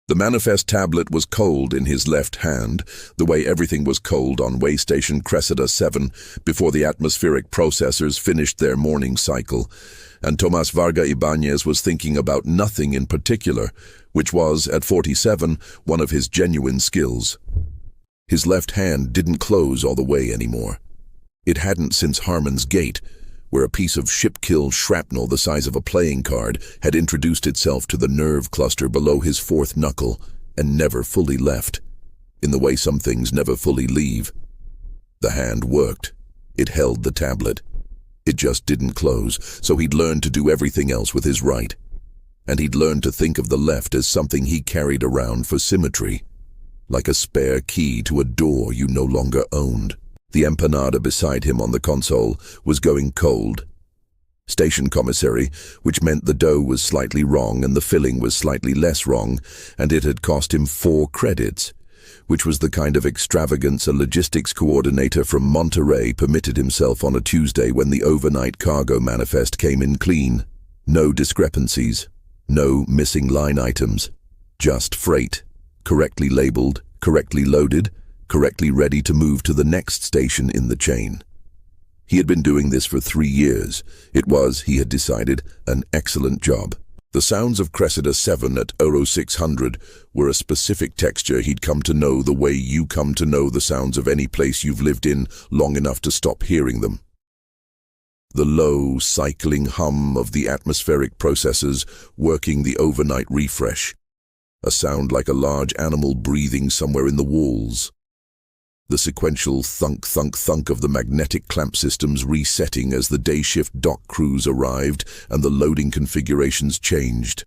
The manifest tablet was cold in his left hand, the way everything was cold on Waystation Cressida 7 before the atmospheric processors finished their morning cycle, and Tomas Varga Ibanez was thinking about nothing in particular, which was, at 47, one of his genuine skills. His left hand didn't close all the way anymore. It hadn't since Harmon's Gate, where a piece of ship-kill shrapnel the size of a playing card had introduced itself to the nerve cluster below his fourth knuckle and never fully left, in the way some things never fully leave. The hand worked. It held the tablet. It just didn't close, so he'd learned to do everything else with his right. And he'd learned to think of the left as something he carried around for symmetry, like a spare key to a door you no longer owned. The empanada beside him on the console was going cold. Station commissary, which meant the dough was slightly wrong and the filling was slightly less wrong, and it had cost him 4 credits, which was the kind of extravagance a logistics coordinator from Monterey permitted himself on a Tuesday when the overnight cargo manifest came in clean. No discrepancies, no missing line items, just freight, correctly labeled, correctly loaded, correctly ready to move to the next station in the chain. He had been doing this for 3 years. It was, he had decided, an excellent job. The sounds of Cressida 7 at Euro 600 were a specific texture he'd come to know the way you come to know the sounds of any place you've lived in long enough to stop hearing them. The low, cycling hum of the atmospheric processors working the overnight refresh. A sound like a large animal breathing somewhere in the walls. The sequential thunk-thunk-thunk of the magnetic clamp systems resetting as the day shift dock crews arrived and the loading configurations changed.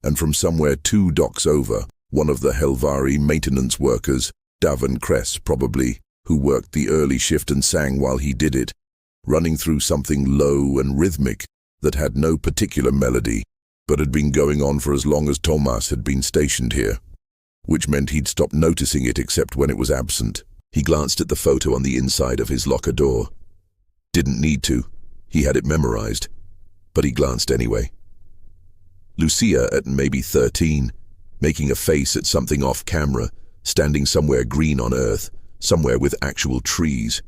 And from somewhere 2 docks over, one of the Helvari maintenance workers, Davin Kress probably, who worked the early shift and sang while he did it, running through something low and rhythmic that had no particular melody, but had been going on for as long as Tomas had been stationed here, which meant he'd stopped noticing it except when it was absent. He glanced at the photo on the inside of his locker door. Didn't need to. He had it memorized. But he glanced anyway. Lucia at maybe 13, making a face at something off camera, standing somewhere green on Earth, somewhere with actual trees,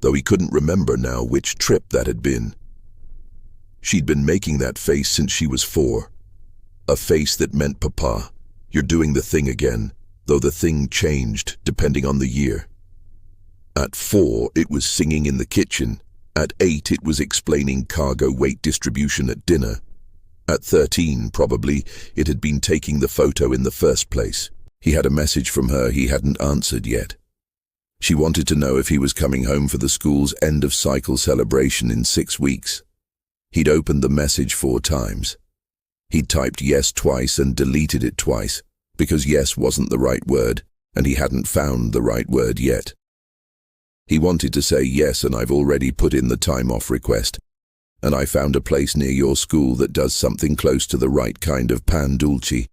though he couldn't remember now which trip that had been. She'd been making that face since she was 4. A face that meant, Papa, you're doing the thing again, though the thing changed depending on the year. At 4, it was singing in the kitchen. At 8, it was explaining cargo weight distribution at dinner. At 13, probably, it had been taking the photo in the first place. He had a message from her he hadn't answered yet. She wanted to know if he was coming home for the school's end-of-cycle celebration in 6 weeks. He'd opened the message 4 times. He'd typed yes twice and deleted it twice, because yes wasn't the right word, and he hadn't found the right word yet. He wanted to say yes, and I've already put in the time off request, and I found a place near your school that does something close to the right kind of pan dulce,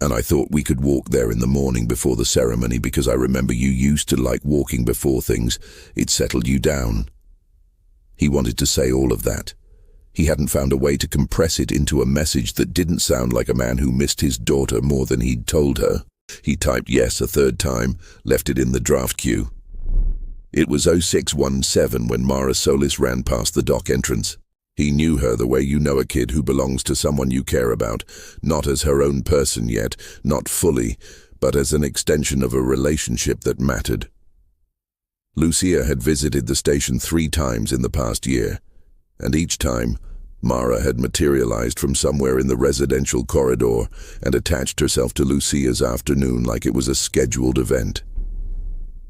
and I thought we could walk there in the morning before the ceremony because I remember you used to like walking before things. It settled you down. He wanted to say all of that. He hadn't found a way to compress it into a message that didn't sound like a man who missed his daughter more than he'd told her. He typed yes a 3rd time, left it in the draft queue. It was 0617 when Mara Solis ran past the dock entrance. He knew her the way you know a kid who belongs to someone you care about, not as her own person yet, not fully, but as an extension of a relationship that mattered. Lucia had visited the station 3 times in the past year, and each time, Mara had materialized from somewhere in the residential corridor and attached herself to Lucia's afternoon like it was a scheduled event.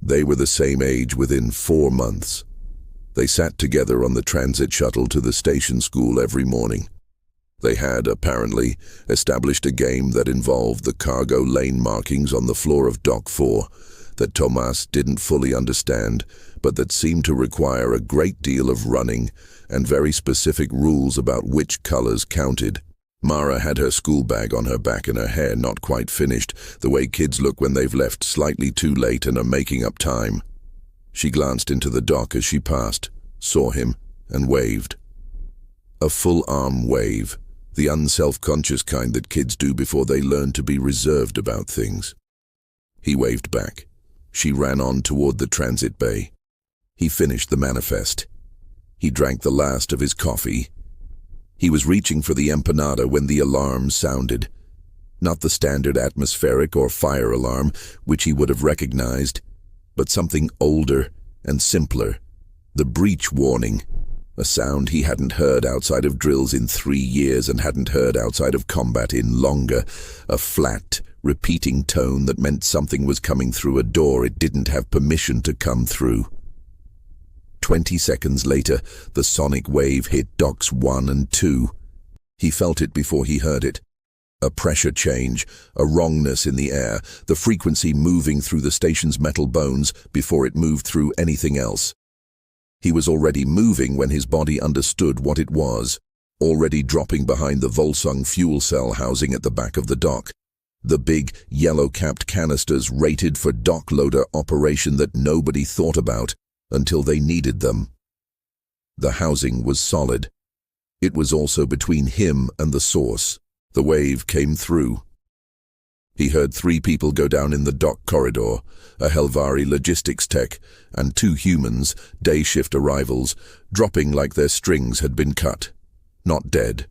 They were the same age within 4 months. They sat together on the transit shuttle to the station school every morning. They had, apparently, established a game that involved the cargo lane markings on the floor of Dock 4 that Tomas didn't fully understand, but that seemed to require a great deal of running and very specific rules about which colors counted. Mara had her school bag on her back and her hair not quite finished, the way kids look when they've left slightly too late and are making up time. She glanced into the dock as she passed, saw him, and waved. A full-arm wave, The unself-conscious kind that kids do before they learn to be reserved about things. He waved back. She ran on toward the transit bay. He finished the manifest. He drank the last of his coffee. He was reaching for the empanada when the alarm sounded. Not the standard atmospheric or fire alarm, which he would have recognized, but something older and simpler. The breach warning, a sound he hadn't heard outside of drills in 3 years and hadn't heard outside of combat in longer. A flat, repeating tone that meant something was coming through a door it didn't have permission to come through. 20 seconds later, the sonic wave hit docks 1 and 2. He felt it before he heard it. A pressure change, a wrongness in the air, the frequency moving through the station's metal bones before it moved through anything else. He was already moving when his body understood what it was, already dropping behind the Volsung fuel cell housing at the back of the dock. The big, yellow-capped canisters rated for dock loader operation that nobody thought about until they needed them. The housing was solid. It was also between him and the source. The wave came through. He heard 3 people go down in the dock corridor, a Helvari logistics tech, and 2 humans, day shift arrivals, dropping like their strings had been cut. Not dead.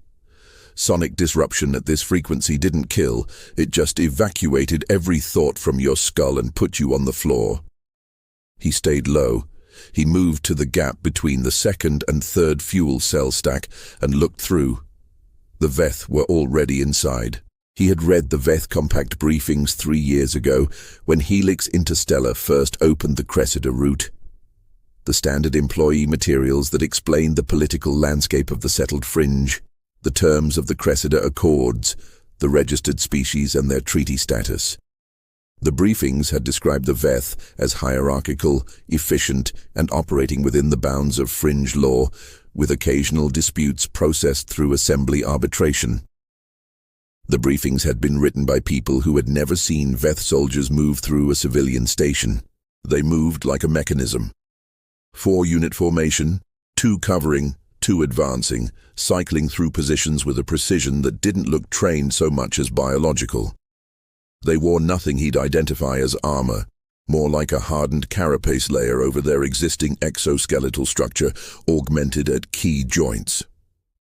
Sonic disruption at this frequency didn't kill, it just evacuated every thought from your skull and put you on the floor. He stayed low. He moved to the gap between the 2nd and 3rd fuel cell stack and looked through. The Veth were already inside. He had read the Veth compact briefings 3 years ago when Helix Interstellar first opened the Cressida route. The standard employee materials that explained the political landscape of the settled fringe, the terms of the Cressida Accords, the registered species and their treaty status. The briefings had described the Veth as hierarchical, efficient, and operating within the bounds of fringe law, with occasional disputes processed through assembly arbitration. The briefings had been written by people who had never seen Veth soldiers move through a civilian station. They moved like a mechanism. 4-unit formation, 2 covering, 2 advancing, cycling through positions with a precision that didn't look trained so much as biological. They wore nothing he'd identify as armor, more like a hardened carapace layer over their existing exoskeletal structure, augmented at key joints.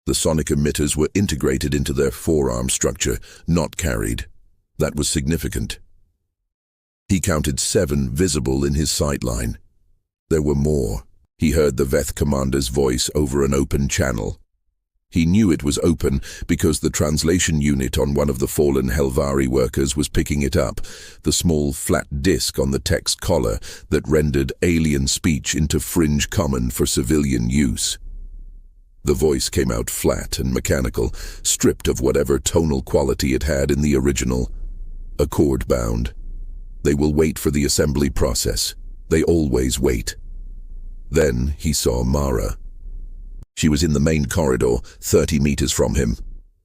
The sonic emitters were integrated into their forearm structure, not carried. That was significant. He counted 7 visible in his sightline. There were more. He heard the Veth commander's voice over an open channel. He knew it was open because the translation unit on one of the fallen Helvari workers was picking it up, the small flat disc on the tech's collar that rendered alien speech into fringe common for civilian use. The voice came out flat and mechanical, stripped of whatever tonal quality it had in the original. Accord-bound. They will wait for the assembly process. They always wait. Then he saw Mara. She was in the main corridor, 30 meters from him,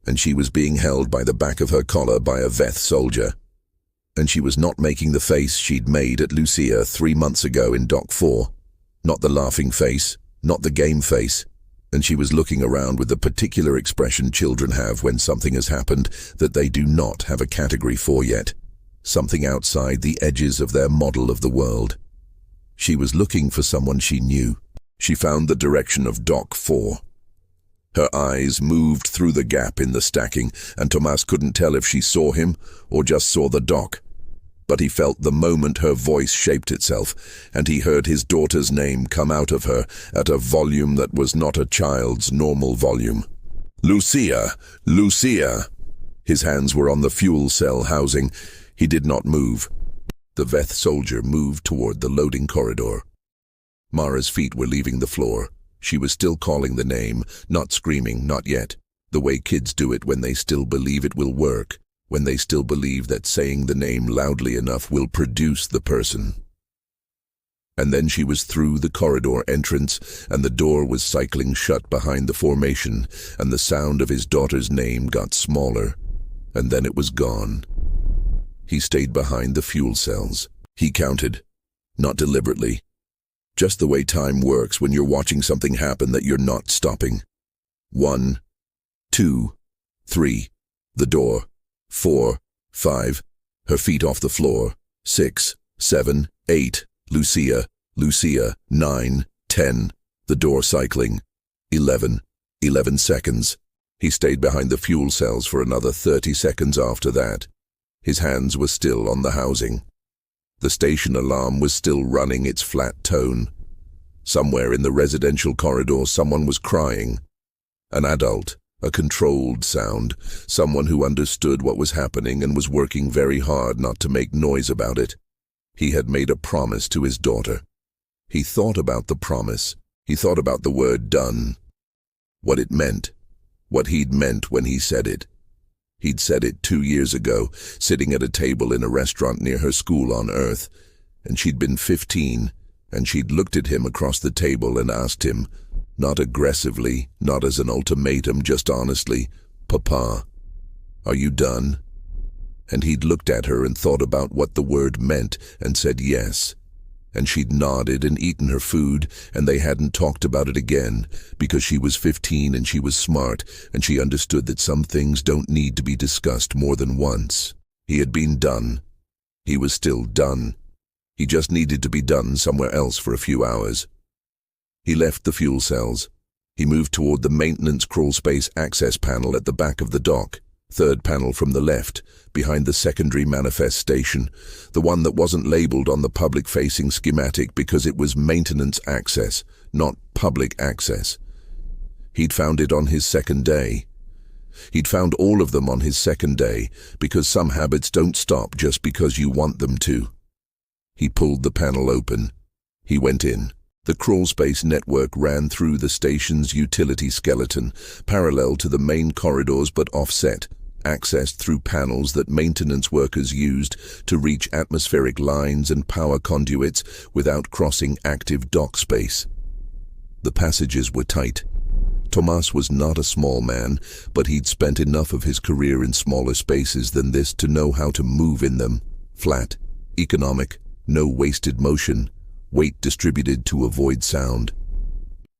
and she was being held by the back of her collar by a Veth soldier. And she was not making the face she'd made at Lucia 3 months ago in Dock 4. Not the laughing face, not the game face. And she was looking around with the particular expression children have when something has happened that they do not have a category for yet. Something outside the edges of their model of the world. She was looking for someone she knew. She found the direction of Dock 4. Her eyes moved through the gap in the stacking, and Tomas couldn't tell if she saw him or just saw the dock. But he felt the moment her voice shaped itself, and he heard his daughter's name come out of her at a volume that was not a child's normal volume. Lucia! Lucia! His hands were on the fuel cell housing. He did not move. The Veth soldier moved toward the loading corridor. Mara's feet were leaving the floor. She was still calling the name, not screaming, not yet. The way kids do it when they still believe it will work, when they still believe that saying the name loudly enough will produce the person. And then she was through the corridor entrance, and the door was cycling shut behind the formation, and the sound of his daughter's name got smaller, and then it was gone. He stayed behind the fuel cells. He counted, not deliberately. Just the way time works when you're watching something happen that you're not stopping. 1, 2, 3. The door. 4. 5. Her feet off the floor. 6. 7. 8. Lucia. 9. 10. The door cycling. 11. 11 seconds. He stayed behind the fuel cells for another 30 seconds after that. His hands were still on the housing. The station alarm was still running its flat tone. Somewhere in the residential corridor, someone was crying. An adult, a controlled sound, someone who understood what was happening and was working very hard not to make noise about it. He had made a promise to his daughter. He thought about the promise. He thought about the word done. What it meant. What he'd meant when he said it. He'd said it 2 years ago, sitting at a table in a restaurant near her school on Earth, and she'd been 15, and she'd looked at him across the table and asked him, not aggressively, not as an ultimatum, just honestly, "Papa, are you done?" And he'd looked at her and thought about what the word meant and said yes. And she'd nodded and eaten her food, and they hadn't talked about it again, because she was 15 and she was smart, and she understood that some things don't need to be discussed more than once. He had been done. He was still done. He just needed to be done somewhere else for a few hours. He left the fuel cells. He moved toward the maintenance crawlspace access panel at the back of the dock, third panel from the left, behind the secondary manifest station, the one that wasn't labeled on the public-facing schematic because it was maintenance access, not public access. He'd found it on his second day. He'd found all of them on his second day, because some habits don't stop just because you want them to. He pulled the panel open. He went in. The crawlspace network ran through the station's utility skeleton, parallel to the main corridors but offset, accessed through panels that maintenance workers used to reach atmospheric lines and power conduits without crossing active dock space. The passages were tight. Tomas was not a small man, but he'd spent enough of his career in smaller spaces than this to know how to move in them. Flat, economic, no wasted motion, weight distributed to avoid sound.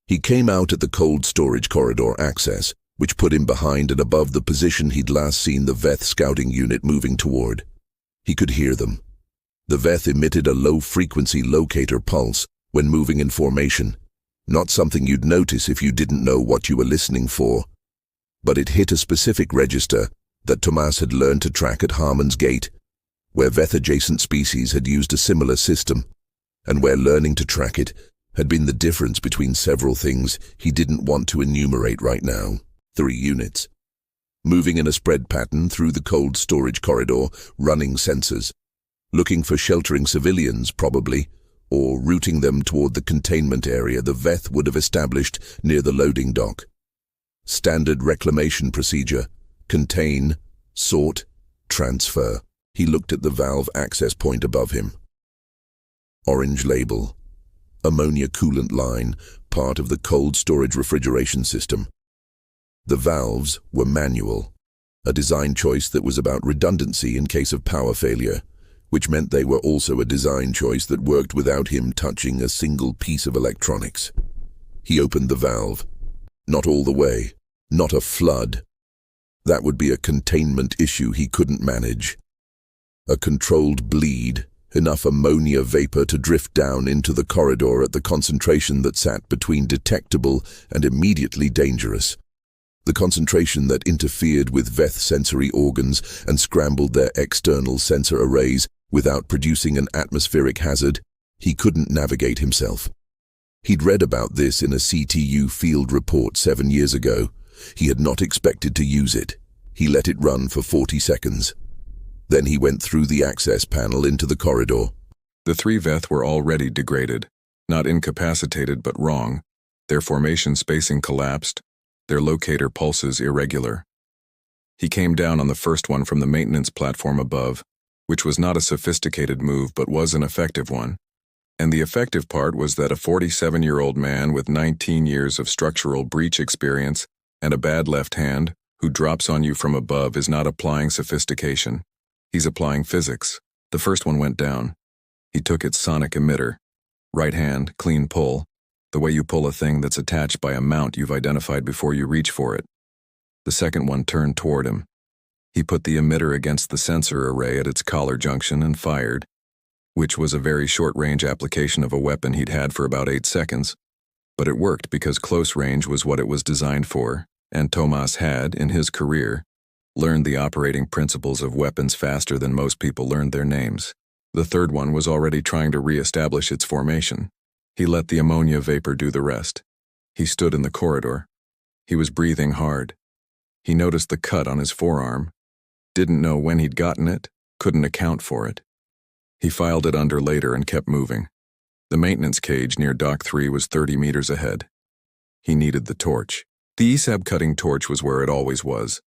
He came out at the cold storage corridor access, which put him behind and above the position he'd last seen the Veth scouting unit moving toward. He could hear them. The Veth emitted a low-frequency locator pulse when moving in formation, not something you'd notice if you didn't know what you were listening for. But it hit a specific register that Tomas had learned to track at Harmon's Gate, where Veth-adjacent species had used a similar system, and where learning to track it had been the difference between several things he didn't want to enumerate right now. 3 units. Moving in a spread pattern through the cold storage corridor, running sensors. Looking for sheltering civilians, probably, or routing them toward the containment area the Veth would have established near the loading dock. Standard reclamation procedure. Contain, sort, transfer. He looked at the valve access point above him. Orange label. Ammonia coolant line, part of the cold storage refrigeration system. The valves were manual, a design choice that was about redundancy in case of power failure, which meant they were also a design choice that worked without him touching a single piece of electronics. He opened the valve. Not all the way. Not a flood. That would be a containment issue he couldn't manage. A controlled bleed, enough ammonia vapor to drift down into the corridor at the concentration that sat between detectable and immediately dangerous. The concentration that interfered with Veth sensory organs and scrambled their external sensor arrays without producing an atmospheric hazard. He couldn't navigate himself. He'd read about this in a CTU field report 7 years ago. He had not expected to use it. He let it run for 40 seconds. Then he went through the access panel into the corridor. The 3 Veth were already degraded, not incapacitated but wrong. Their formation spacing collapsed, their locator pulses irregular. He came down on the first one from the maintenance platform above, which was not a sophisticated move but was an effective one. And the effective part was that a 47-year-old man with 19 years of structural breach experience and a bad left hand who drops on you from above is not applying sophistication. He's applying physics. The first one went down. He took its sonic emitter. Right hand, clean pull. The way you pull a thing that's attached by a mount you've identified before you reach for it. The The second one turned toward him. He put the emitter against the sensor array at its collar junction and fired, which was a very short-range application of a weapon he'd had for about 8 seconds. But it worked because close range was what it was designed for, and Tomas had, in his career, learned the operating principles of weapons faster than most people learned their names. The third one was already trying to re-establish its formation. He let the ammonia vapor do the rest. He stood in the corridor. He was breathing hard. He noticed the cut on his forearm, didn't know when he'd gotten it, couldn't account for it. He filed it under later and kept moving. The maintenance cage near Dock 3 was 30 meters ahead. He needed the torch. The ESAB cutting torch was where it always was,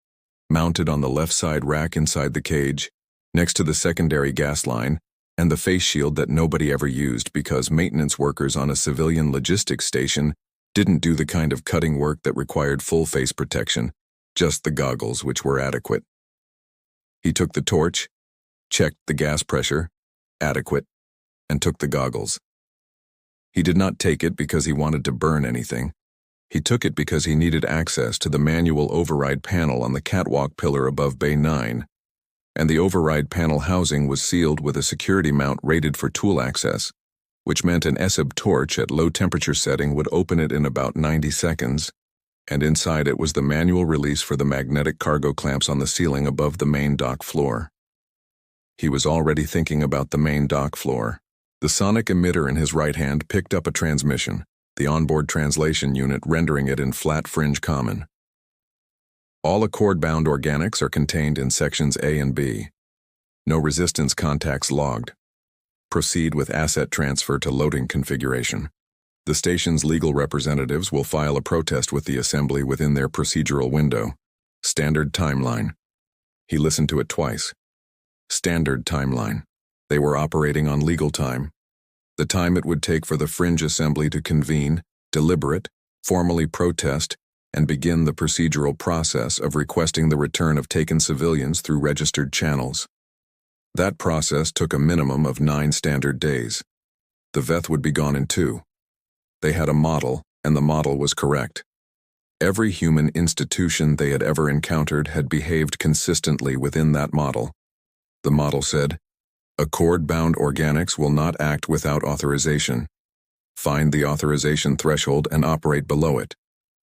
mounted on the left side rack inside the cage, next to the secondary gas line, and the face shield that nobody ever used because maintenance workers on a civilian logistics station didn't do the kind of cutting work that required full face protection, just the goggles, which were adequate. He took the torch, checked the gas pressure, adequate, and took the goggles. He did not take it because he wanted to burn anything. He took it because he needed access to the manual override panel on the catwalk pillar above Bay 9, and the override panel housing was sealed with a security mount rated for tool access, which meant an ESAB torch at low temperature setting would open it in about 90 seconds, and inside it was the manual release for the magnetic cargo clamps on the ceiling above the main dock floor. He was already thinking about the main dock floor. The sonic emitter in his right hand picked up a transmission, the onboard translation unit rendering it in flat fringe common. All accord-bound organics are contained in sections A and B. No resistance contacts logged. Proceed with asset transfer to loading configuration. The station's legal representatives will file a protest with the assembly within their procedural window. Standard timeline. He listened to it twice. Standard timeline. They were operating on legal time. The time it would take for the fringe assembly to convene, deliberate, formally protest, and begin the procedural process of requesting the return of taken civilians through registered channels. That process took a minimum of 9 standard days. The Veth would be gone in 2. They had a model, and the model was correct. Every human institution they had ever encountered had behaved consistently within that model. The model said, "Accord-bound organics will not act without authorization. Find the authorization threshold and operate below it."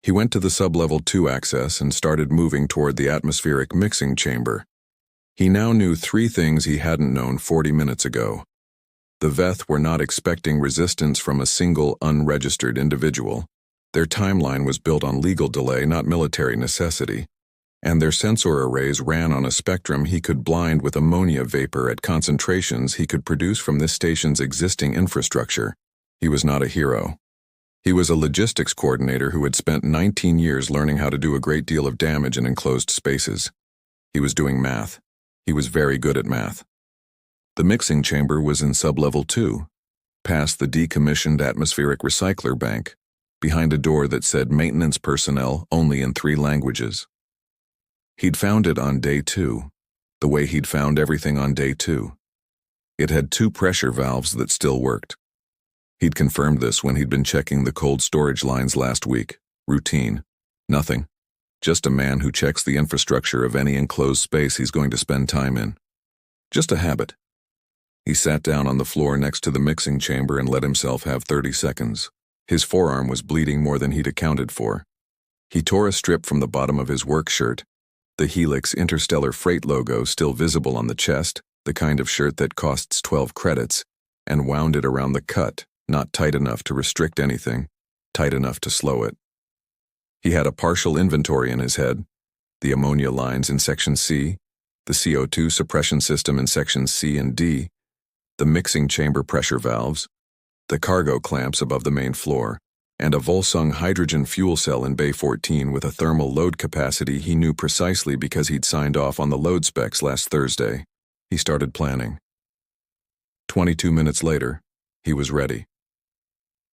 He went to the sub-level 2 access and started moving toward the atmospheric mixing chamber. He now knew 3 things he hadn't known 40 minutes ago. The Veth were not expecting resistance from a single unregistered individual. Their timeline was built on legal delay, not military necessity. And their sensor arrays ran on a spectrum he could blind with ammonia vapor at concentrations he could produce from this station's existing infrastructure. He was not a hero. He was a logistics coordinator who had spent 19 years learning how to do a great deal of damage in enclosed spaces. He was doing math. He was very good at math. The mixing chamber was in sub-level 2, past the decommissioned atmospheric recycler bank, behind a door that said maintenance personnel only in 3 languages. He'd found it on day 2, the way he'd found everything on day 2. It had 2 pressure valves that still worked. He'd confirmed this when he'd been checking the cold storage lines last week. Routine. Nothing. Just a man who checks the infrastructure of any enclosed space he's going to spend time in. Just a habit. He sat down on the floor next to the mixing chamber and let himself have 30 seconds. His forearm was bleeding more than he'd accounted for. He tore a strip from the bottom of his work shirt, the Helix Interstellar Freight logo still visible on the chest, the kind of shirt that costs 12 credits, and wound it around the cut, not tight enough to restrict anything, tight enough to slow it. He had a partial inventory in his head, the ammonia lines in Section C, the CO2 suppression system in Sections C and D, the mixing chamber pressure valves, the cargo clamps above the main floor, and a Volsung hydrogen fuel cell in Bay 14 with a thermal load capacity he knew precisely because he'd signed off on the load specs last Thursday. He started planning. 22 minutes later, he was ready.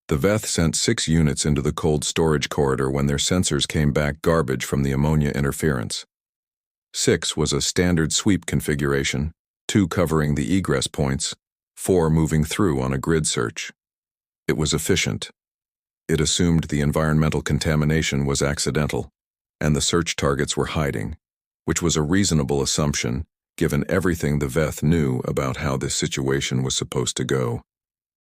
The Veth sent 6 units into the cold storage corridor when their sensors came back garbage from the ammonia interference. 6 was a standard sweep configuration, 2 covering the egress points, 4 moving through on a grid search. It was efficient. It assumed the environmental contamination was accidental. and the search targets were hiding, which was a reasonable assumption given everything the Veth knew about how this situation was supposed to go.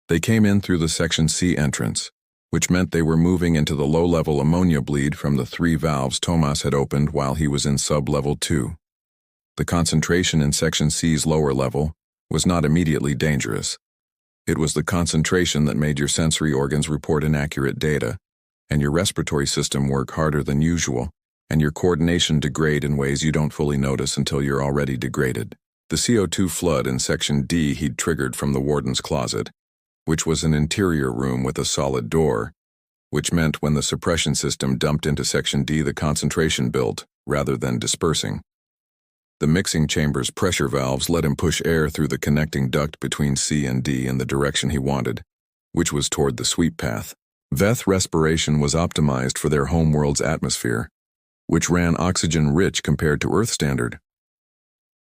They came in through the Section C entrance, which meant they were moving into the low-level ammonia bleed from the 3 valves Tomas had opened while he was in sub-level 2. The concentration in Section C's lower level was not immediately dangerous. It was the concentration that made your sensory organs report inaccurate data, and your respiratory system work harder than usual, and your coordination degrade in ways you don't fully notice until you're already degraded. The CO2 flood in Section D he'd triggered from the warden's closet, which was an interior room with a solid door, which meant when the suppression system dumped into Section D, the concentration built, rather than dispersing. The mixing chamber's pressure valves let him push air through the connecting duct between C and D in the direction he wanted, which was toward the sweep path. Veth respiration was optimized for their homeworld's atmosphere, which ran oxygen-rich compared to Earth standard.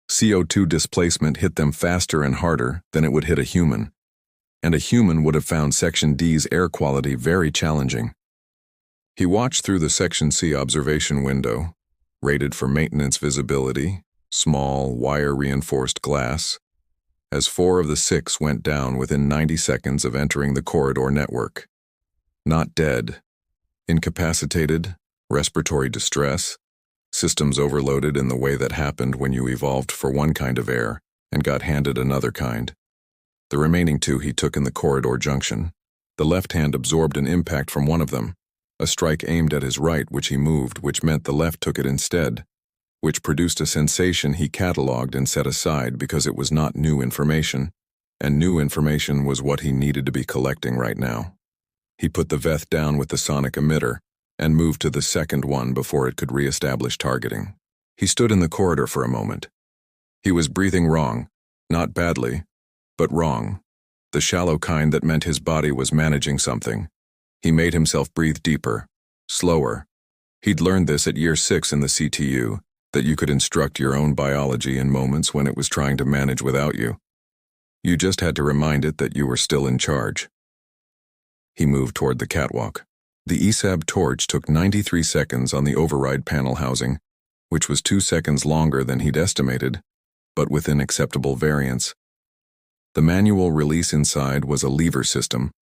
CO2 displacement hit them faster and harder than it would hit a human, and a human would have found Section D's air quality very challenging. He watched through the Section C observation window, rated for maintenance visibility, small, wire-reinforced glass, as 4 of the 6 went down within 90 seconds of entering the corridor network. Not dead, incapacitated, respiratory distress, systems overloaded in the way that happened when you evolved for one kind of air and got handed another kind. The remaining 2 he took in the corridor junction. The left hand absorbed an impact from one of them, a strike aimed at his right which he moved, which meant the left took it instead, which produced a sensation he catalogued and set aside because it was not new information, and new information was what he needed to be collecting right now. He put the Veth down with the sonic emitter and moved to the second one before it could re-establish targeting. He stood in the corridor for a moment. He was breathing wrong, not badly, but wrong, the shallow kind that meant his body was managing something. He made himself breathe deeper, slower. He'd learned this at year 6 in the CTU, that you could instruct your own biology in moments when it was trying to manage without you. You just had to remind it that you were still in charge. He moved toward the catwalk. The ESAB torch took 93 seconds on the override panel housing, which was 2 seconds longer than he'd estimated, but within acceptable variance. The manual release inside was a lever system,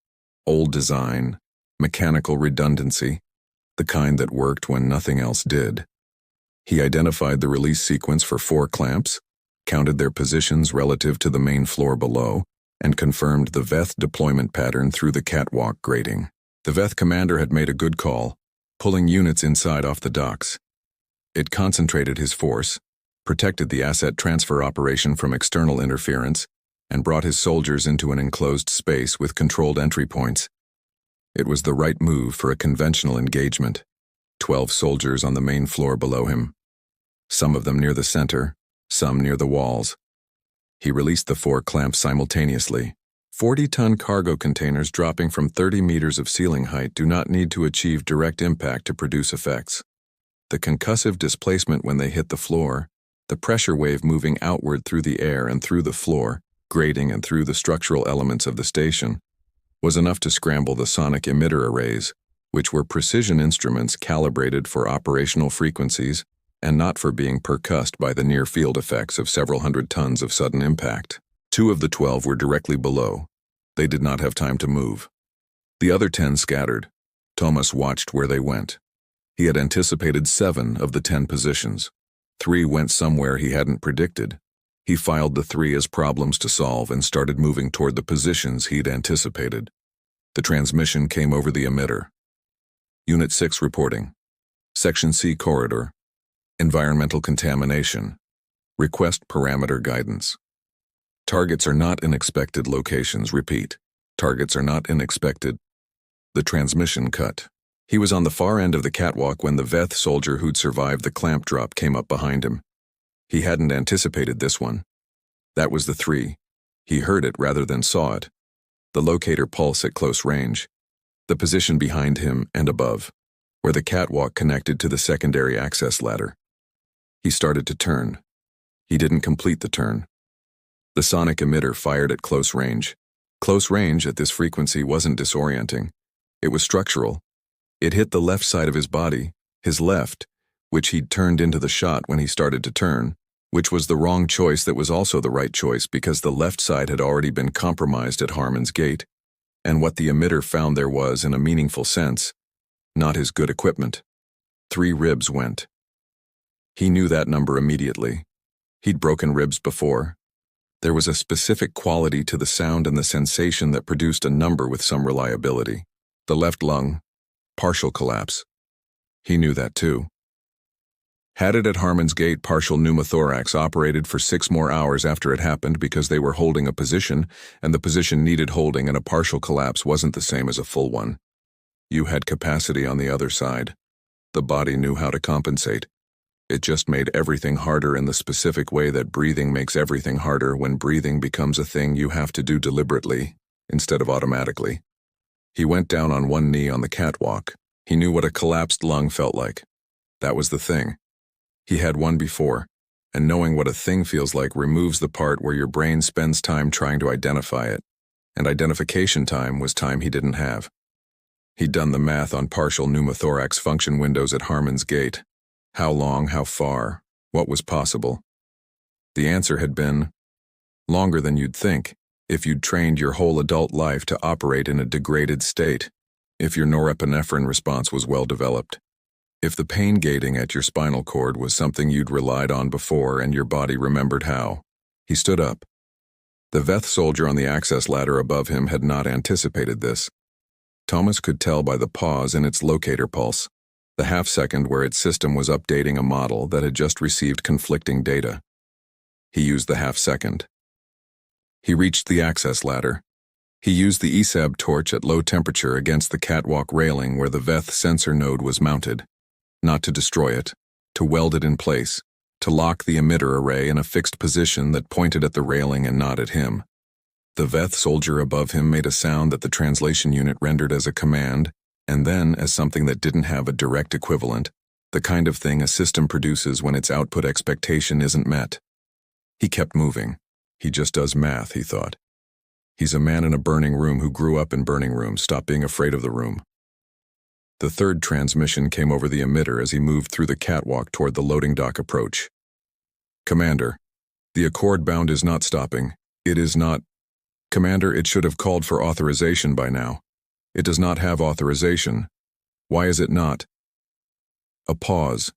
old design, mechanical redundancy, the kind that worked when nothing else did. He identified the release sequence for 4 clamps, counted their positions relative to the main floor below, and confirmed the Veth deployment pattern through the catwalk grating. The Veth commander had made a good call, pulling units inside off the docks. It concentrated his force, protected the asset transfer operation from external interference, and brought his soldiers into an enclosed space with controlled entry points. It was the right move for a conventional engagement. 12 soldiers on the main floor below him, some of them near the center, some near the walls. He released the 4 clamps simultaneously. 40-ton cargo containers dropping from 30 meters of ceiling height do not need to achieve direct impact to produce effects. The concussive displacement when they hit the floor, the pressure wave moving outward through the air and through the floor, grating and through the structural elements of the station, was enough to scramble the sonic emitter arrays, which were precision instruments calibrated for operational frequencies and not for being percussed by the near-field effects of several hundred tons of sudden impact. 2 of the 12 were directly below. They did not have time to move. The other 10 scattered. Tomas watched where they went. He had anticipated 7 of the 10 positions. 3 went somewhere he hadn't predicted. He filed the 3 as problems to solve and started moving toward the positions he'd anticipated. The transmission came over the emitter. Unit 6 reporting. Section C corridor. Environmental contamination. Request parameter guidance. Targets are not in expected locations. Repeat. Targets are not in expected. The transmission cut. He was on the far end of the catwalk when the Veth soldier who'd survived the clamp drop came up behind him. He hadn't anticipated this one. That was the 3. He heard it rather than saw it. The locator pulse at close range. The position behind him and above, where the catwalk connected to the secondary access ladder. He started to turn. He didn't complete the turn. The sonic emitter fired at close range. Close range at this frequency wasn't disorienting. It was structural. It hit the left side of his body, his left, which he'd turned into the shot when he started to turn, which was the wrong choice that was also the right choice because the left side had already been compromised at Harmon's gate, and what the emitter found there was, in a meaningful sense, not his good equipment. 3 ribs went. He knew that number immediately. He'd broken ribs before. There was a specific quality to the sound and the sensation that produced a number with some reliability. The left lung, partial collapse. He knew that too. Had it at Harmon's gate, partial pneumothorax operated for 6 more hours after it happened because they were holding a position, and the position needed holding, and a partial collapse wasn't the same as a full one. You had capacity on the other side. The body knew how to compensate. It just made everything harder in the specific way that breathing makes everything harder when breathing becomes a thing you have to do deliberately instead of automatically. He went down on one knee on the catwalk. He knew what a collapsed lung felt like. That was the thing. He had one before, and knowing what a thing feels like removes the part where your brain spends time trying to identify it, and identification time was time he didn't have. He'd done the math on partial pneumothorax function windows at Harmon's gate. How long, how far, what was possible? The answer had been longer than you'd think if you'd trained your whole adult life to operate in a degraded state, if your norepinephrine response was well developed, if the pain gating at your spinal cord was something you'd relied on before and your body remembered how. He stood up. The Veth soldier on the access ladder above him had not anticipated this. Thomas could tell by the pause in its locator pulse, the half-second where its system was updating a model that had just received conflicting data. He used the half-second. He reached the access ladder. He used the ESAB torch at low temperature against the catwalk railing where the Veth sensor node was mounted. Not to destroy it, to weld it in place, to lock the emitter array in a fixed position that pointed at the railing and not at him. The Veth soldier above him made a sound that the translation unit rendered as a command, and then as something that didn't have a direct equivalent, the kind of thing a system produces when its output expectation isn't met. He kept moving. He just does math, he thought. He's a man in a burning room who grew up in burning rooms. Stop being afraid of the room. The third transmission came over the emitter as he moved through the catwalk toward the loading dock approach. Commander, the Accord bound is not stopping. It is not. Commander, it should have called for authorization by now. It does not have authorization. Why is it not? A pause.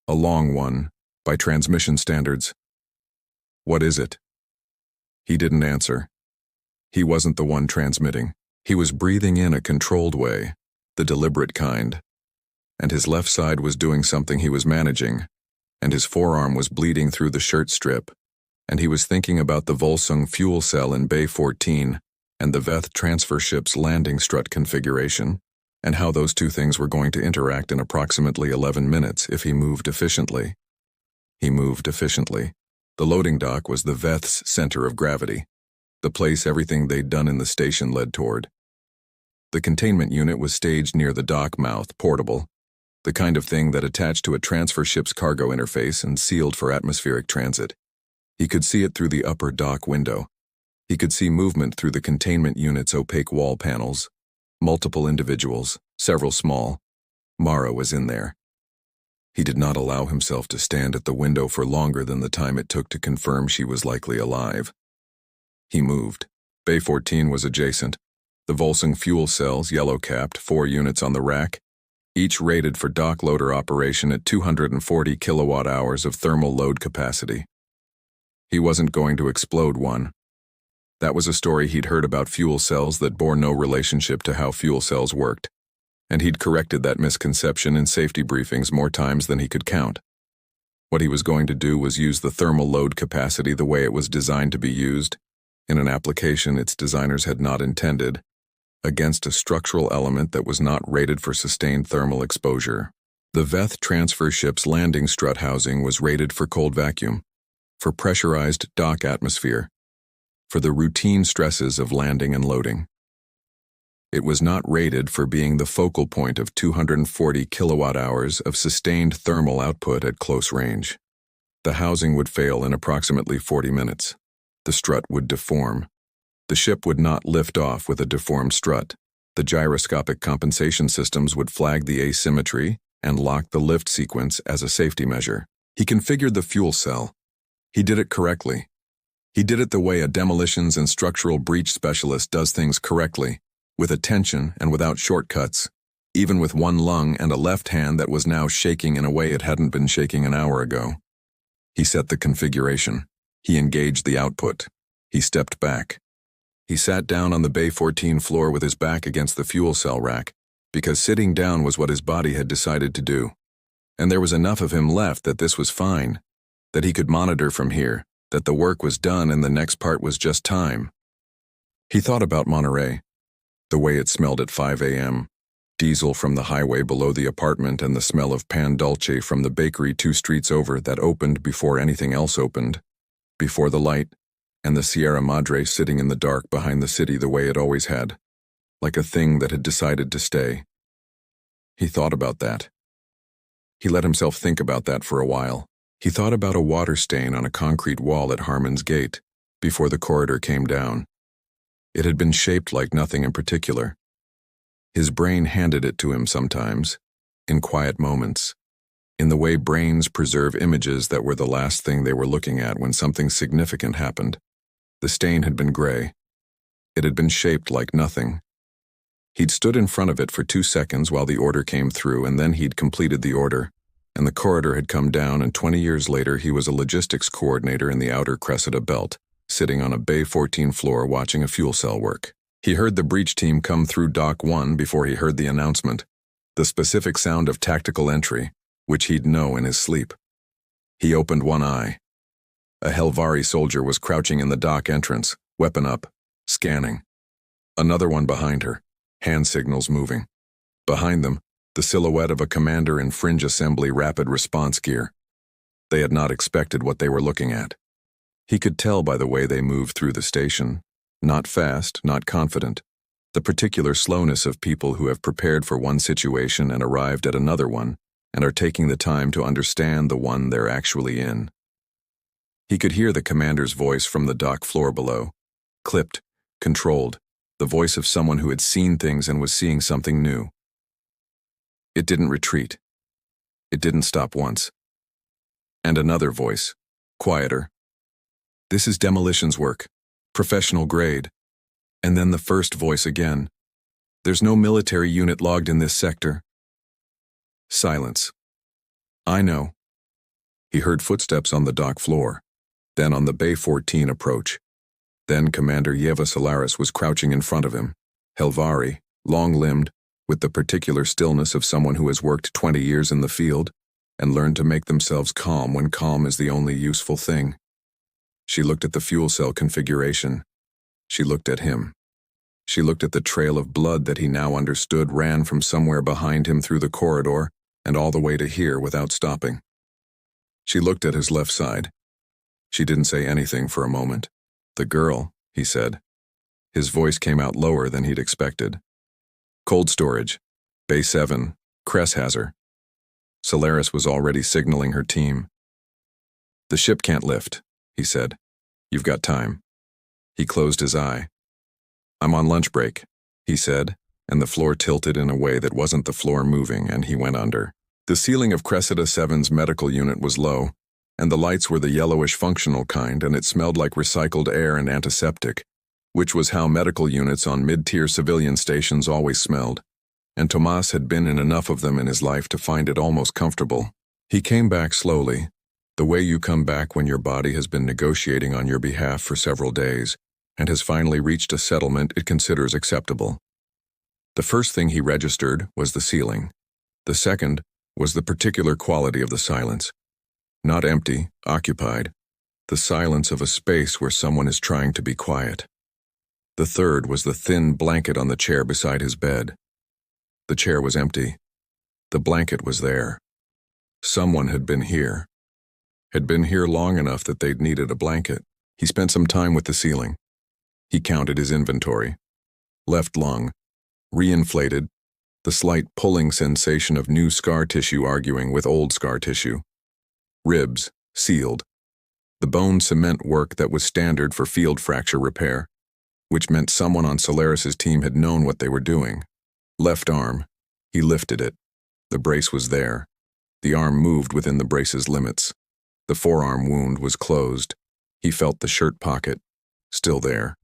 A long one, by transmission standards. What is it? He didn't answer. He wasn't the one transmitting. He was breathing in a controlled way, the deliberate kind. And his left side was doing something he was managing, and his forearm was bleeding through the shirt strip, and he was thinking about the Volsung fuel cell in Bay 14 and the Veth transfer ship's landing strut configuration, and how those two things were going to interact in approximately 11 minutes if he moved efficiently. He moved efficiently. The loading dock was the Veth's center of gravity, the place everything they'd done in the station led toward. The containment unit was staged near the dock mouth, portable, the kind of thing that attached to a transfer ship's cargo interface and sealed for atmospheric transit. He could see it through the upper dock window. He could see movement through the containment unit's opaque wall panels. Multiple individuals, several small. Mara was in there. He did not allow himself to stand at the window for longer than the time it took to confirm she was likely alive. He moved. Bay 14 was adjacent. The Volsung fuel cells, yellow-capped, 4 units on the rack, each rated for dock loader operation at 240 kilowatt-hours of thermal load capacity. He wasn't going to explode one. That was a story he'd heard about fuel cells that bore no relationship to how fuel cells worked, and he'd corrected that misconception in safety briefings more times than he could count. What he was going to do was use the thermal load capacity the way it was designed to be used, in an application its designers had not intended, against a structural element that was not rated for sustained thermal exposure. The Veth transfer ship's landing strut housing was rated for cold vacuum, for pressurized dock atmosphere, for the routine stresses of landing and loading. It was not rated for being the focal point of 240 kilowatt-hours of sustained thermal output at close range. The housing would fail in approximately 40 minutes. The strut would deform. The ship would not lift off with a deformed strut. The gyroscopic compensation systems would flag the asymmetry, and locked the lift sequence as a safety measure. He configured the fuel cell. He did it correctly. He did it the way a demolitions and structural breach specialist does things correctly, with attention and without shortcuts, even with one lung and a left hand that was now shaking in a way it hadn't been shaking an hour ago. He set the configuration. He engaged the output. He stepped back. He sat down on the Bay 14 floor with his back against the fuel cell rack, because sitting down was what his body had decided to do. And there was enough of him left that this was fine, that he could monitor from here, that the work was done and the next part was just time. He thought about Monterey, the way it smelled at 5 a.m., diesel from the highway below the apartment and the smell of pan dulce from the bakery 2 streets over that opened before anything else opened, before the light, and the Sierra Madre sitting in the dark behind the city the way it always had, like a thing that had decided to stay. He thought about that. He let himself think about that for a while. He thought about a water stain on a concrete wall at Harmon's gate, before the corridor came down. It had been shaped like nothing in particular. His brain handed it to him sometimes, in quiet moments, in the way brains preserve images that were the last thing they were looking at when something significant happened. The stain had been gray. It had been shaped like nothing. He'd stood in front of it for 2 seconds while the order came through, and then he'd completed the order, and the corridor had come down, and 20 years later he was a logistics coordinator in the outer Cressida belt, sitting on a Bay 14 floor watching a fuel cell work. He heard the breach team come through Dock 1 before he heard the announcement, the specific sound of tactical entry, which he'd know in his sleep. He opened one eye. A Helvari soldier was crouching in the dock entrance, weapon up, scanning. Another one behind her, hand signals moving. Behind them, the silhouette of a commander in fringe assembly rapid response gear. They had not expected what they were looking at. He could tell by the way they moved through the station. Not fast, not confident. The particular slowness of people who have prepared for one situation and arrived at another one, and are taking the time to understand the one they're actually in. He could hear the commander's voice from the dock floor below, clipped, controlled, the voice of someone who had seen things and was seeing something new. It didn't retreat. It didn't stop once. And another voice, quieter. This is demolitions work. Professional grade. And then the first voice again. There's no military unit logged in this sector. Silence. I know. He heard footsteps on the dock floor, then on the Bay 14 approach. Then Commander Yeva Solaris was crouching in front of him, Helvari, long-limbed, with the particular stillness of someone who has worked 20 years in the field and learned to make themselves calm when calm is the only useful thing. She looked at the fuel cell configuration. She looked at him. She looked at the trail of blood that he now understood ran from somewhere behind him through the corridor and all the way to here without stopping. She looked at his left side. She didn't say anything for a moment. The girl, he said. His voice came out lower than he'd expected. Cold storage. Bay 7, Cresshazer. Solaris was already signaling her team. The ship can't lift, he said. You've got time. He closed his eye. I'm on lunch break, he said, and the floor tilted in a way that wasn't the floor moving, and he went under. The ceiling of Cressida 7's medical unit was low, and the lights were the yellowish functional kind, and it smelled like recycled air and antiseptic, which was how medical units on mid-tier civilian stations always smelled, and Tomas had been in enough of them in his life to find it almost comfortable. He came back slowly, the way you come back when your body has been negotiating on your behalf for several days, and has finally reached a settlement it considers acceptable. The first thing he registered was the ceiling. The second was the particular quality of the silence. Not empty, occupied. The silence of a space where someone is trying to be quiet. The third was the thin blanket on the chair beside his bed. The chair was empty. The blanket was there. Someone had been here. Had been here long enough that they'd needed a blanket. He spent some time with the ceiling. He counted his inventory. Left lung, reinflated, the slight pulling sensation of new scar tissue arguing with old scar tissue. Ribs, sealed. The bone cement work that was standard for field fracture repair, which meant someone on Solaris's team had known what they were doing. Left arm, he lifted it. The brace was there. The arm moved within the brace's limits. The forearm wound was closed. He felt the shirt pocket, still there.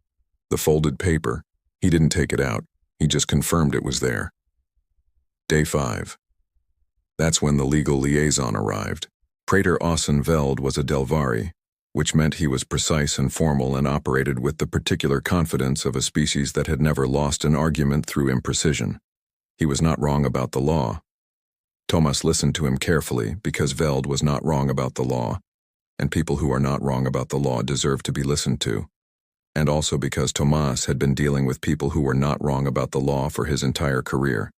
The folded paper, he didn't take it out. He just confirmed it was there. Day 5. That's when the legal liaison arrived. Praetor Veld was a Delvari, which meant he was precise and formal and operated with the particular confidence of a species that had never lost an argument through imprecision. He was not wrong about the law. Thomas listened to him carefully because Veld was not wrong about the law, and people who are not wrong about the law deserve to be listened to, and also because Thomas had been dealing with people who were not wrong about the law for his entire career,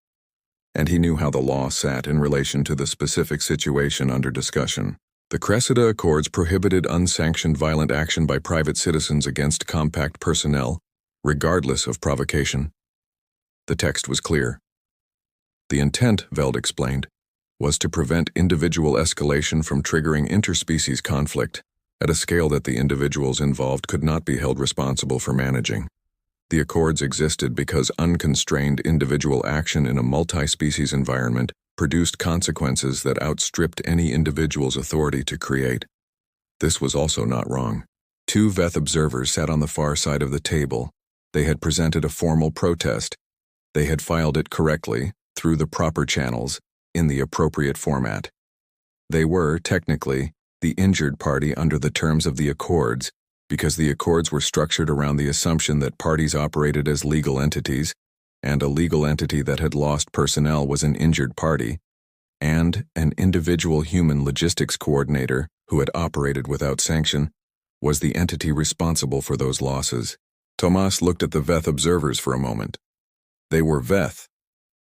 and he knew how the law sat in relation to the specific situation under discussion. The Cressida Accords prohibited unsanctioned violent action by private citizens against compact personnel, regardless of provocation. The text was clear. The intent, Veld explained, was to prevent individual escalation from triggering interspecies conflict at a scale that the individuals involved could not be held responsible for managing. The accords existed because unconstrained individual action in a multi-species environment produced consequences that outstripped any individual's authority to create. This was also not wrong. 2 Veth observers sat on the far side of the table. They had presented a formal protest. They had filed it correctly, through the proper channels, in the appropriate format. They were, technically, the injured party under the terms of the accords, because the accords were structured around the assumption that parties operated as legal entities, and a legal entity that had lost personnel was an injured party, and an individual human logistics coordinator who had operated without sanction was the entity responsible for those losses. Thomas looked at the Veth observers for a moment. They were Veth.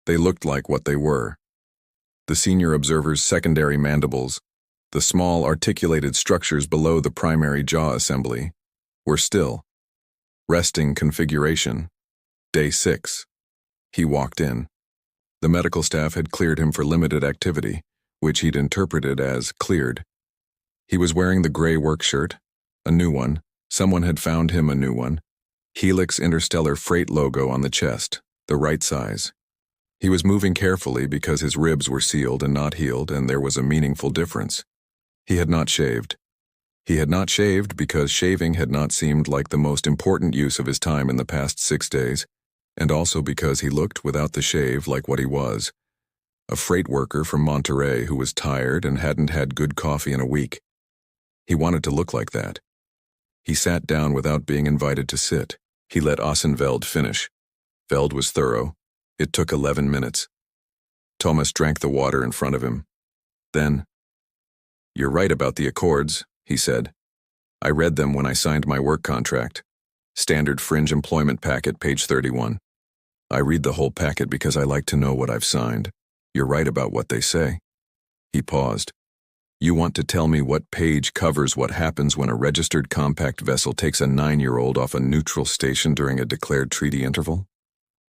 They looked like what they were. The senior observer's secondary mandibles, the small articulated structures below the primary jaw assembly, were still. Resting configuration. Day 6. He walked in. The medical staff had cleared him for limited activity, which he'd interpreted as cleared. He was wearing the gray work shirt, a new one. Someone had found him a new one. Helix Interstellar Freight logo on the chest, the right size. He was moving carefully because his ribs were sealed and not healed, and there was a meaningful difference. He had not shaved. He had not shaved because shaving had not seemed like the most important use of his time in the past 6 days, and also because he looked without the shave like what he was, a freight worker from Monterey who was tired and hadn't had good coffee in a week. He wanted to look like that. He sat down without being invited to sit. He let Veld finish. Veld was thorough. It took 11 minutes. Thomas drank the water in front of him. Then, "You're right about the accords," he said. "I read them when I signed my work contract. Standard fringe employment packet, page 31. I read the whole packet because I like to know what I've signed. You're right about what they say." He paused. "You want to tell me what page covers what happens when a registered compact vessel takes a 9-year-old off a neutral station during a declared treaty interval?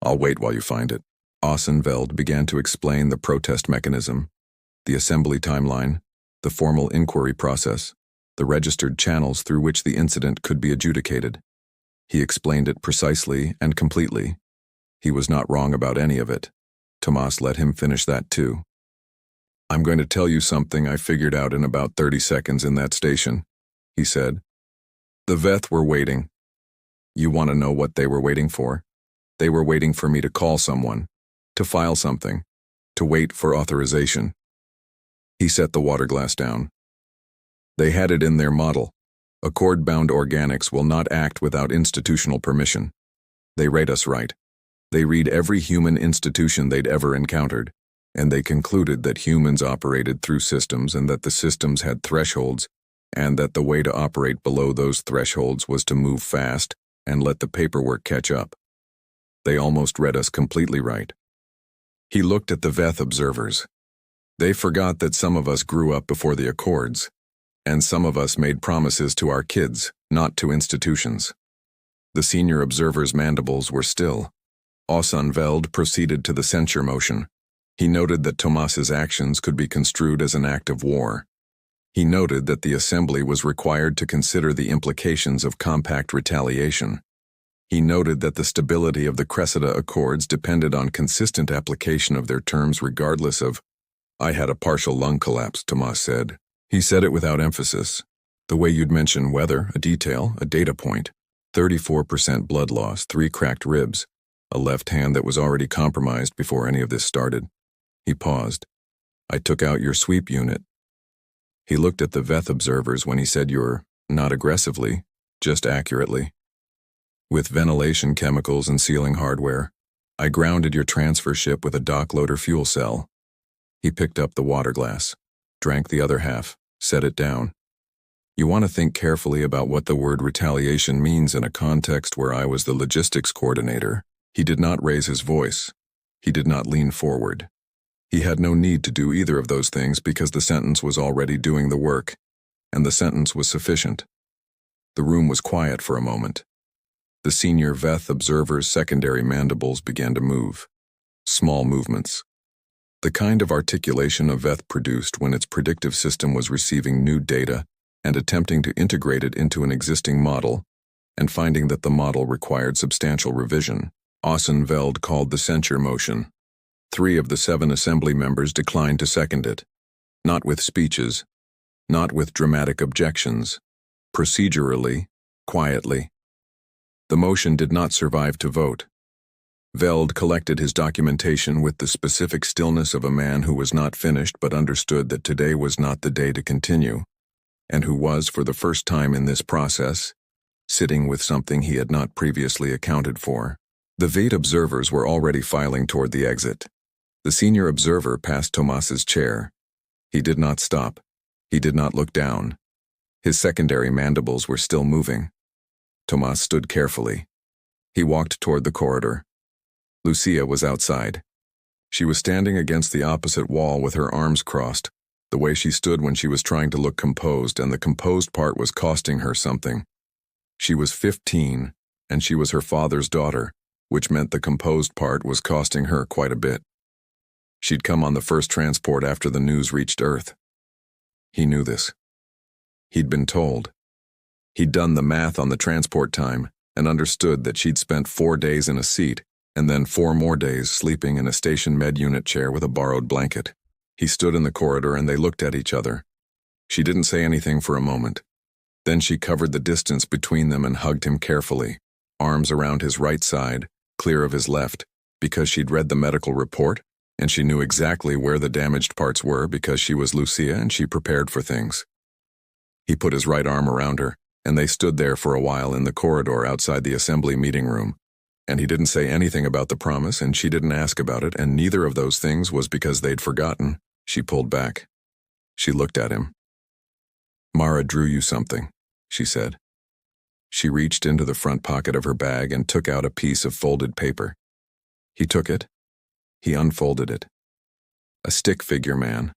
I'll wait while you find it." Veld began to explain the protest mechanism, the assembly timeline, the formal inquiry process, the registered channels through which the incident could be adjudicated. He explained it precisely and completely. He was not wrong about any of it. Thomas let him finish that too. "I'm going to tell you something I figured out in about 30 seconds in that station," he said. "The Veth were waiting. You want to know what they were waiting for? They were waiting for me to call someone, to file something, to wait for authorization." He set the water glass down. "They had it in their model. Accord-bound organics will not act without institutional permission. They rate us right. They read every human institution they'd ever encountered, and they concluded that humans operated through systems and that the systems had thresholds, and that the way to operate below those thresholds was to move fast and let the paperwork catch up. They almost read us completely right." He looked at the Veth observers. "They forgot that some of us grew up before the accords, and some of us made promises to our kids, not to institutions." The senior observer's mandibles were still. Veld proceeded to the censure motion. He noted that Thomas's actions could be construed as an act of war. He noted that the assembly was required to consider the implications of compact retaliation. He noted that the stability of the Cressida Accords depended on consistent application of their terms regardless of I had a partial lung collapse, Tomas said. He said it without emphasis. The way you'd mention weather, a detail, a data point. 34% blood loss, 3 cracked ribs, a left hand that was already compromised before any of this started. He paused. I took out your sweep unit. He looked at the Veth observers when he said you're not aggressively, just accurately. With ventilation chemicals and sealing hardware, I grounded your transfer ship with a dock loader fuel cell. He picked up the water glass, drank the other half, set it down. You want to think carefully about what the word retaliation means in a context where I was the logistics coordinator. He did not raise his voice. He did not lean forward. He had no need to do either of those things because the sentence was already doing the work, and the sentence was sufficient. The room was quiet for a moment. The senior Veth observer's secondary mandibles began to move. Small movements. The kind of articulation a Veth produced when its predictive system was receiving new data and attempting to integrate it into an existing model, and finding that the model required substantial revision. Veld called the censure motion. 3 of the 7 assembly members declined to second it. Not with speeches, not with dramatic objections. Procedurally, quietly. The motion did not survive to vote. Veld collected his documentation with the specific stillness of a man who was not finished but understood that today was not the day to continue, and who was, for the first time in this process, sitting with something he had not previously accounted for. The Veth observers were already filing toward the exit. The senior observer passed Tomas's chair. He did not stop. He did not look down. His secondary mandibles were still moving. Tomas stood carefully. He walked toward the corridor. Lucia was outside. She was standing against the opposite wall with her arms crossed, the way she stood when she was trying to look composed, and the composed part was costing her something. She was 15, and she was her father's daughter, which meant the composed part was costing her quite a bit. She'd come on the first transport after the news reached Earth. He knew this. He'd been told. He'd done the math on the transport time and understood that she'd spent 4 days in a seat and then 4 more days sleeping in a station med unit chair with a borrowed blanket. He stood in the corridor and they looked at each other. She didn't say anything for a moment. Then she covered the distance between them and hugged him carefully, arms around his right side, clear of his left, because she'd read the medical report and she knew exactly where the damaged parts were because she was Lucia and she prepared for things. He put his right arm around her, and they stood there for a while in the corridor outside the assembly meeting room. And he didn't say anything about the promise, and she didn't ask about it, and neither of those things was because they'd forgotten. She pulled back. She looked at him. Mara drew you something, she said. She reached into the front pocket of her bag and took out a piece of folded paper. He took it. He unfolded it. A stick figure man.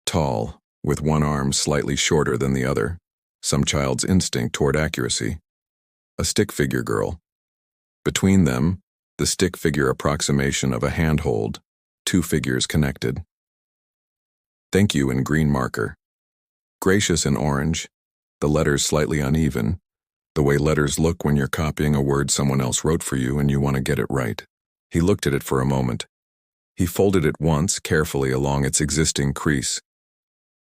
Tall, with one arm slightly shorter than the other, some child's instinct toward accuracy. A stick figure girl. Between them, the stick figure approximation of a handhold, 2 figures connected. Thank you in green marker. Gracious in orange, the letters slightly uneven, the way letters look when you're copying a word someone else wrote for you and you want to get it right. He looked at it for a moment. He folded it once carefully along its existing crease.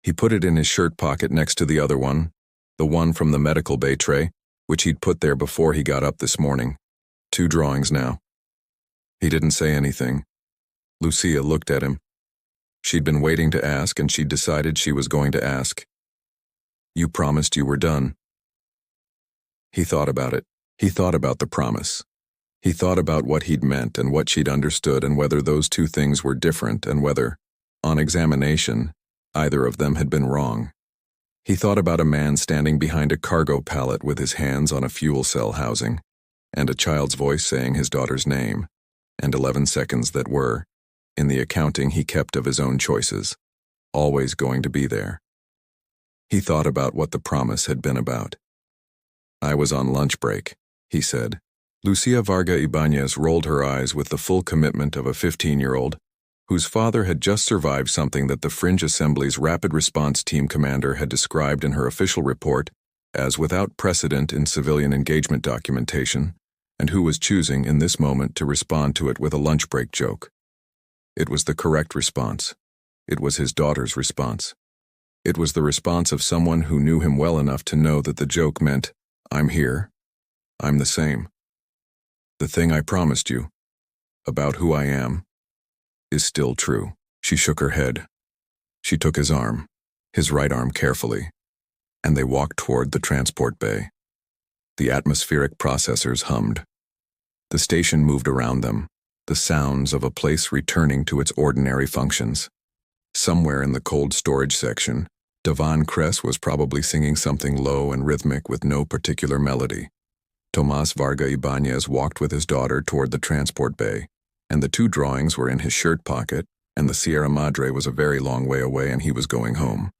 He put it in his shirt pocket next to the other one, the one from the medical bay tray, which he'd put there before he got up this morning. 2 drawings now. He didn't say anything. Lucia looked at him. She'd been waiting to ask, and she'd decided she was going to ask. You promised you were done. He thought about it. He thought about the promise. He thought about what he'd meant and what she'd understood and whether those 2 things were different and whether, on examination, either of them had been wrong. He thought about a man standing behind a cargo pallet with his hands on a fuel cell housing, and a child's voice saying his daughter's name, and 11 seconds that were, in the accounting he kept of his own choices, always going to be there. He thought about what the promise had been about. I was on lunch break, he said. Lucia Varga Ibanez rolled her eyes with the full commitment of a 15-year-old, whose father had just survived something that the Fringe Assembly's Rapid Response Team commander had described in her official report as without precedent in civilian engagement documentation, and who was choosing in this moment to respond to it with a lunch break joke. It was the correct response. It was his daughter's response. It was the response of someone who knew him well enough to know that the joke meant, "I'm here. I'm the same. The thing I promised you, about who I am, is still true." She shook her head. She took his right arm carefully, and they walked toward the transport bay. The atmospheric processors hummed. The station moved around them, the sounds of a place returning to its ordinary functions. Somewhere in the cold storage section, Devon Kress was probably singing something low and rhythmic with no particular melody. Tomas Varga Ibanez walked with his daughter toward the transport bay, and the two drawings were in his shirt pocket, and the Sierra Madre was a very long way away and he was going home.